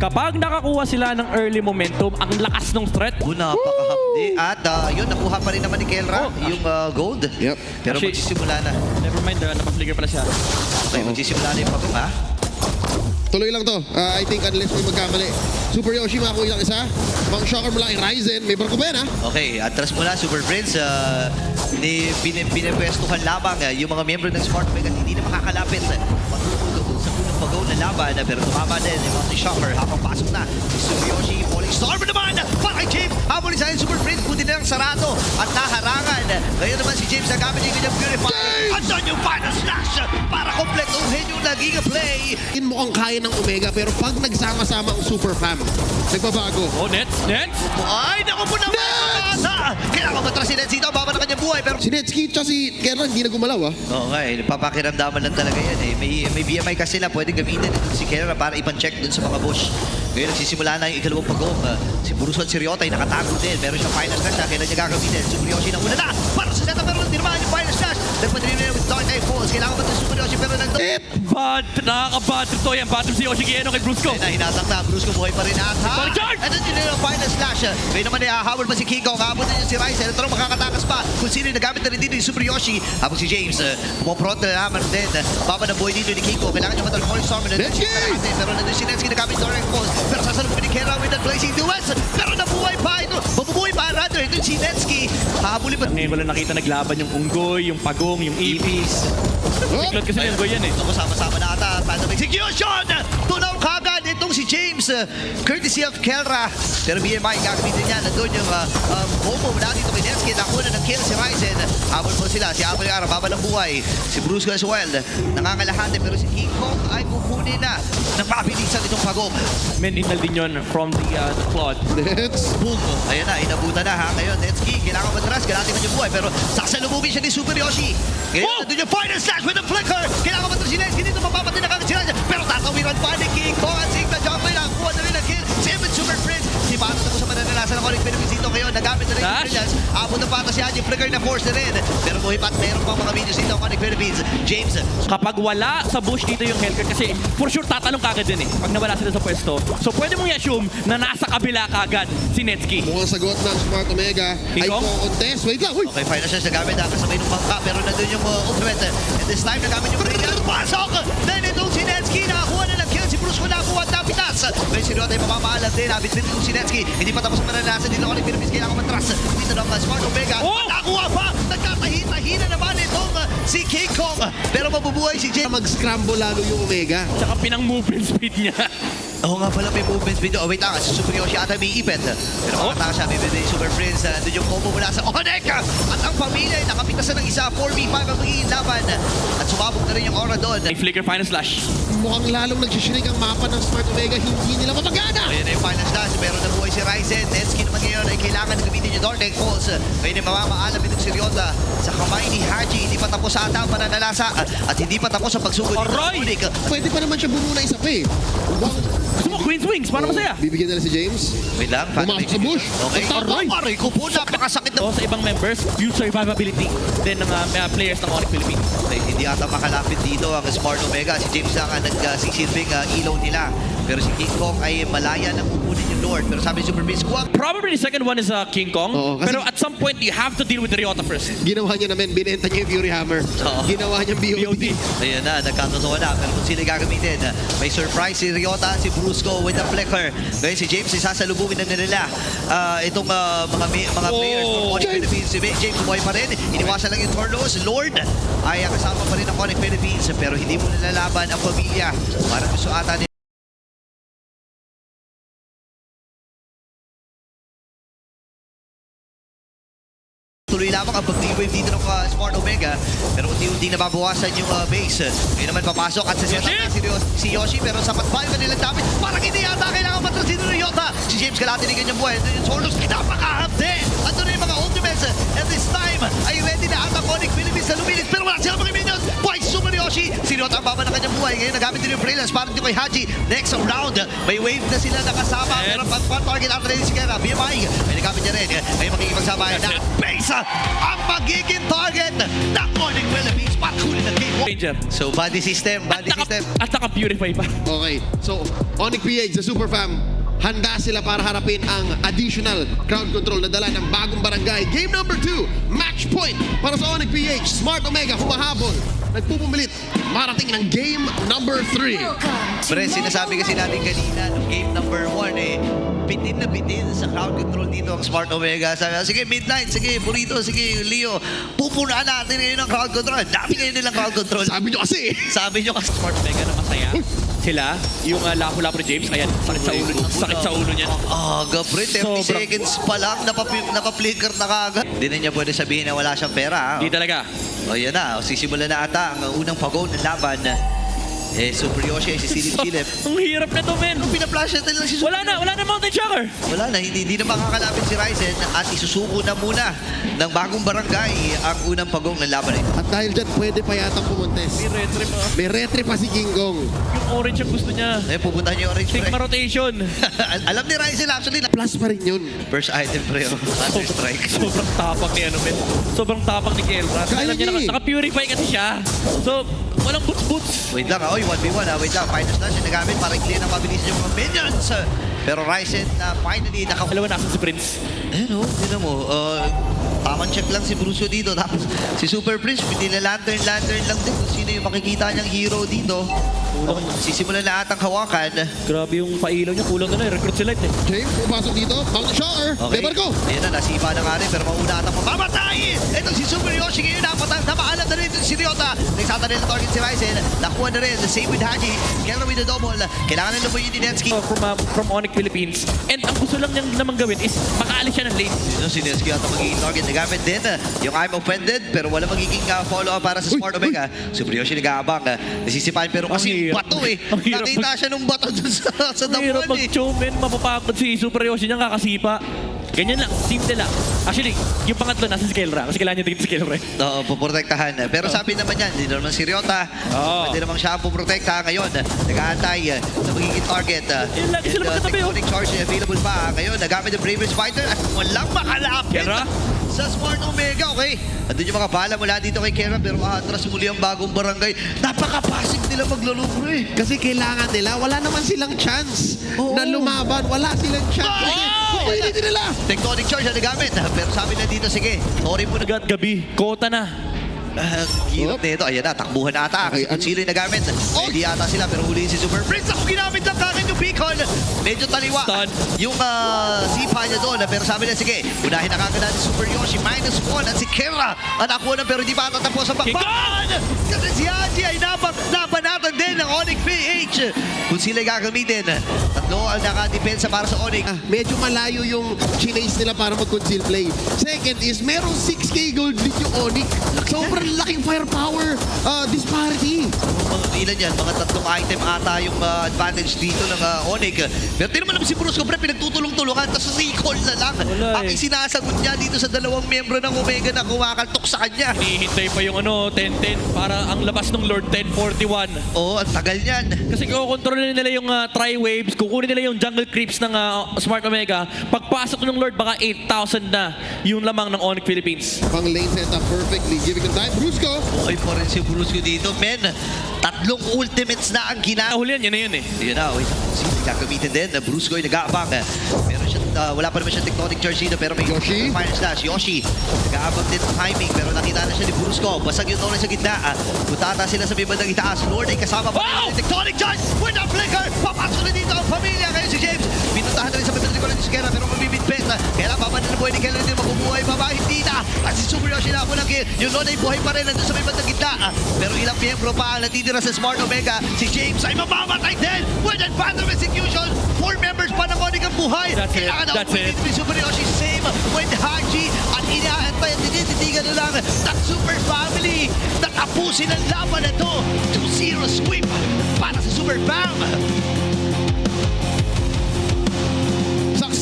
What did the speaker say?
kapag nakakuha sila ng early momentum, ang lakas ng threat. Napakahapdi. At yun, nakuha pa rin naman ni Kelra yung gold. Yep. Pero Actually, magsisimula na. Never mind, napag-flicker pala siya. Okay, magsisimula na yung pagong ha. Tuloy lang to. I think unless may magkamali. Super Yoshi makakuha lang isa. Mga shocker mula kay Ryzen. May barko pa yan, ha? Okay, atras mula Super Prince. Pinipwestuhan lamang yung mga miyembro ng Smart Mega at hindi na makakalapit. Matutulog sa punong pagaw na laban. Pero tumama din yung mga shocker. Habang pasok na si Super Yoshi. Falling Storm naman para kay James. Habang isa yung Super Prince. Buti na lang sarado at naharangan. Ngayon naman si James nagamit yung kanyang Purifier. At doon yung final slash para kompletuhin yung naging play. Mukhang kaya ng Omega pero pag nagsama-sama ang Super Fam, nagbabago. Oh, Nets! Ay, naku po naman! Kailangan matras si Nets dito, baba na kanyang buhay. Pero Si Netsky at si Kerran hindi na gumalaw, ha? oo nga eh, papakiramdaman lang talaga yan eh. May BMI kasi na pwede gamitin ito si Kelra para ipan-check dun sa mga bush. Ngayon nagsisimula na yung ikalawang pagong. Si Bruce at si Ryota ay nakatago din. Meron siyang final slash na kailan niya gagamitin. Super Yoshi na una na para sa seta pero tinirmahan yung final slash. Nagpatirin na with Dark Knight Falls. Kailangan ba ito Super Yoshi pero nagdo... Bad! Nakaka-bad trip to yan. Bad trip si Yoshi Kieno kay Brusco. Na hinatak na. Bruce ko buhay pa rin at ha. Baliktad! At yun yung final slash. Ngayon naman ay hahabol pa si Kiko. Kahabol na yun si Ryzen. At makakatakas pa kung sino yung nagamit na rin dito yung Super Yoshi. Habang si James, pumopront na naman din. Baba na buhay dito ni Kiko. Kailangan niya matal Falling Storm. Netsky! Pero nandun si Netsky nagamit Dark Falls. Pero sasalubin ni Kera with that blazing duets. Pero nabuhay pa ito. Mabubuhay pa rather. Ito si Netsky. Hahabulin pa. Ngayon ko lang nakita naglaban yung Unggoy, yung Pagong, yung Ipis. Siklot kasi yung Unggoy yan eh. Ito sama-sama na ata. Random execution! Tunaw kagad itong si James. Courtesy of Kelra. Pero BMI gagamitin niya. Nandun yung combo mula dito kay Netsky. Nakuha ng kill si Ryzen. Habol po sila. Si Apple Yara, baba ng buhay. Si Bruce as well. Nangangalahati. Pero si King Kong ay kukunin na. Napabilisan itong pagong. Men, inal din yun from the Claude. Nets. Boom! Ayan na, inabutan na ha. Ngayon, Netsky, kailangan matras. Kailangan man yung buhay. Pero sasalubugin siya ni Super Yoshi. Ngayon, nandun yung final slash with the flicker. Kailangan matras si Netsky dito. Mapapatid na kagad si Ryzen. Pero tatawiran pa ni King Kong. At Sigma jump by lang. Kuha na rin ang kill. Si Evan Super Prince. Si Bato na po sa mananalasan ng Conic Philippines dito. Ngayon, nagamit na rin yung brilliance. Abot ng patas siya. Yung flicker na force na rin. Pero buhay pa at meron pang mga videos dito ang Conic Philippines. James. Kapag wala sa bush dito yung Hellcat, kasi for sure tatalong kagad din eh. Pag nawala sila sa pwesto. So pwede mong i-assume na nasa kabila kagad si Netsky. Mukhang sagot ng Smart Omega ay King Kong? contest. Wait lang, uy! Okay, final slash nagamit na kasabay ng bangka. Pero nandun yung ultimate. And this time, nagamit yung brilliance. Pasok! Then itong si Netsky. Nakakuha na ng kill. Si Bruce ko nakuha at napitas. May si Ryota ay mamamaalam din. Habit din itong si Netsky. Hindi pa tapos ang mananalasan dito. Conic Philippines kailangan matras. Dito ng Smart Omega. Nakuha pa! Nagkatahi-tahina naman itong si King Kong. Pero mabubuhay si James. Mag-scramble lalo yung Omega. Tsaka pinang-movement speed niya. Oo nga pala, may movement video. Oh, wait lang. Si Super Yoshi ata may ipit. Pero makataka siya. May bibili Super Prince. Doon yung combo mula sa Onek. At ang pamilya ay nakapitasan ng isa. 4v5 ang magiging laban. At sumabog na rin yung aura doon. May flicker final slash. Mukhang lalong nagsishinig ang mapa ng Smart Omega. Hindi nila mapagana! Ayan na yung final slash. Pero nabuhay si Ryzen. Netsky naman ngayon ay kailangan gamitin yung Dark Knight Falls. Ngayon ay mamamaalam itong si Ryota sa kamay ni Haji. Hindi pa tapos ata ang pananalasa. At hindi pa tapos ang pagsugod. Aray! Pwede pa naman siya bumuna isa pa eh. Gusto mo Queen's Wings? Paano masaya? Bibigyan nila si James. Wait lang. Pumasok sa bush. Okay. Aray! Aray ko po. Napakasakit na. O sa ibang members, yung survivability din ng players ng Conic Philippines. Okay, hindi ata makalapit dito ang Smart Omega. Si James lang ang nagsisilbing ilaw nila. Pero si King Kong ay malaya nang kukunin yung Lord. Pero sabi ni Super Beast, kuwag. Probably the second one is King Kong. Oo, kasi- Pero at some point, you have to deal with Ryota first. Ginawa niya naman, binenta niya yung Fury Hammer. Oo. Ginawa niyang BOD. Ayan na, nagkatotoo na. Pero kung sila gagamitin, may surprise si Ryota, si Brusco with the flicker. Ngayon si James, isasalubungin na nila itong mga players ng Conic Philippines. Si James, buhay pa rin. Iniwasan lang yung Tornos. Lord ay kasama pa rin ng Conic Philippines. Pero hindi mo nilalaban ang pamilya. Parang gusto ata nila. Tuloy lamang ang pag-wave dito ng Smart Omega. Pero unti-unti nababawasan yung base. Ngayon naman papasok at sa si Yoshi. Pero sapat ba yung kanilang damage? Parang hindi yata kailangan matrasin ng Ryota. Si James kalati ni kanyang buhay. Ito yung Solos. Napakahapde. Ito na yung mga ultimates. And this time ay ready na ang Conic Philippines sa luminis. Pero wala silang mga minions. Buhay si Super Yoshi. Si Siriota ang baba ng kanyang buhay. Ngayon nagamit din yung Brilliance para dito kay Haji. Next round, may wave na sila nakasama. Pero pag-target after rin si Kera. BMI, may nagamit niya rin. Ngayon makikipagsama na base ang magiging target ng Onyx Philippines. Pathuli ng game 1. Ranger. So, body system. At naka-purify pa. Okay, so Onyx PH, the Super Fam, handa sila para harapin ang additional crowd control na dala ng bagong barangay. Game number 2, match point para sa Onyx PH. Smart Omega humahabol, nagpupumilit, marating ng game number 3. Pre, sinasabi kasi natin kanina, nung game number 1 bitin na bitin sa crowd control dito ang Smart Omega. Sabi, sige, Midnight, sige, Burrito, sige, Leo, pupunaan natin ngayon ang crowd control. Dami ngayon nilang crowd control. Sabi nyo kasi. Sabi nyo kasi. Smart Mega na masaya. Sila, yung lapo-lapo ni James, ayan, sakit sa ulo niya. Aga, pre, 30 Sobrang- seconds pa lang, napaplinker na kagad. Hindi na niya pwede sabihin na wala siyang pera. Di talaga. O yan na, sisimula na ata ang unang pag-go ng laban. Super Yoshi ay sisilip-silip. Ang hirap na to, men. Pinaplashet na lang si Super Wala na Mountain Shocker. Wala na, hindi na makakalapit si Ryzen at isusuko na muna ng bagong barangay ang unang pagong ng laban ito. At dahil dyan, pwede pa yata pumuntes. May retry pa. May retry pa si Ginggong. Yung orange ang gusto niya. Eh, pupunta niyo orange pre. Sigma rotation. Alam ni Ryzen actually na Plus pa rin yun. first item pre. Thunder Strike. Sobrang tapak ni ano, men. Sobrang tapak ni Kelra. Kaya Alam niya, niya eh. naka-purify kasi siya. So, walang boots-boots. Wait lang, oy, 1v1 wait lang. Final slash yung nagamit para i-clear ng mabilis yung mga minions. Pero Ryzen na finally Dalawa nasan si Prince. Ayun o, tinan mo. Tamang check lang si Brucio dito. Tapos si Super Prince, pinila lantern lang din kung sino yung makikita niyang hero dito. Sisimulan na atang hawakan. Grabe yung pailaw niya. Kulang na recruit si Light eh. James, pupasok dito. Mountain Shocker. Okay. Debarko. Ayan na, nasipa na nga rin, pero mauna atang mamamatay! Ito si Super Yoshi ngayon, napaalam na rin ito si Ryota. Nagsata rin ang target si Ryzen. Nakuha na rin, same with Haji. Kaya with the double. Kailangan na lumuyin ni Netsky. From Onyx Philippines. And ang gusto lang niyang naman gawin is makaalis siya ng lane. Dito si Netsky ata magiging target. Nagamit din yung I'm offended, pero wala magiging follow-up para sa Smart Omega. Super Yoshi nag-aabang. Nasisipahin, pero kasi Ang hirap. bato eh. Ang hirap Nakita siya nung bato dun sa Ang hirap damuhan eh. mag-chomen, mapapagod si Super Yoshi niya kakasipa. Ganyan lang, simple lang. Actually, yung pangatlo nasa si Kelra. Kasi kailangan niya din si Kelra. Oo, puprotektahan. Pero sabi naman yan, hindi naman si Ryota. Oo. Pwede naman siya ang puprotekta. Ngayon, nag-aantay na magiging target. Yun, lagi sila magkatabi, oh. Tectonic charge available pa. Ngayon, nagamit yung Bravest Fighter at walang makalapit Kera? sa Smart Omega. Okay, andun yung mga bala mula dito kay Kera, pero atras muli ang bagong barangay. Napaka-passive nila maglaro, eh. Kasi kailangan nila, wala naman silang chance na lumaban. Wala silang chance. Kasi kukulitin nila. Tectonic charge na nagamit. Pero sabi na dito, sige, sorry po na. Agad gabi, kota na. Hirap na ito. Ayan na, takbuhan na ata. Kasi Okay, kung sino yung nagamit. Hindi ata sila, pero huliin si Super Prince. Ako ginamit lang kagad yung beacon. Medyo taliwa. Stun. Yung sipa niya doon. Pero sabi niya, sige, unahin na kagad natin si Super Yoshi. -1 at si Kera. At ako na, pero hindi pa tatapos ang bakbakan. Kasi si Haji ay nabanatan din ng Onyx PH. Kung sila gagamitin. Tatlo ang nakadepensa para sa Onyx. Medyo malayo yung chinase nila para mag-conceal play. Second is, meron 6k gold lead yung Onyx. Sobrang laking firepower disparity. Mga ilan yan, mga tatlong item ata yung advantage dito ng Onyx. Pero tinan mo naman si Brusco, pre, pinagtutulong-tulungan, tapos recall na lang. Wala Ang eh. isinasagot niya dito sa dalawang membro ng Omega na kumakaltok sa kanya. Hinihintay pa yung 10-10 para ang labas ng Lord 10-41. Oo, ang tagal niyan. Kasi kukontrol nila yung tri-waves, kukunin nila yung jungle creeps ng Smart Omega. Pagpasok ng Lord, baka 8,000 na yung lamang ng Onyx Philippines. Pang lane setup perfectly, giving them time. Brusco. Okay po rin si Brusco dito. Men, tatlong ultimates na ang Nahulihan, yun na yun eh. Yun na, wait. Sino gagamitin din? Brusco ay nag-aabang. Meron siya, wala pa naman siya tectonic charge dito, pero may Yoshi? final slash. Yoshi, nag-aabang din ng timing, pero nakita na siya ni Brusco. Basag yung orange sa gitna. Punta ata sila sa may bandang itaas. Lord ay kasama pa Wow! ng tectonic charge with a flicker. Papasok na dito ang pamilya. Ngayon si James, pinuntahan na rin sa bandang ko si Kera, pero mabibigpet. Kailangan babanan ng buhay ni Kera, hindi mabubuhay. Baba, hindi na. At si Super Yoshi na ako lang yung Lord ay buhay pa rin nandun sa may bandang gitna. Pero ilang miyembro pa ang natitira sa Smart Omega. Si James ay mamamatay din with that phantom execution. 4 members pa ng Onyx ang buhay. That's it. Kailangan That's na it. si Super Yoshi. Same with Haji. At inaantay at tinititigan na lang that Super Family na tapusin ang laban na to. 2-0 sweep para sa Super Fam.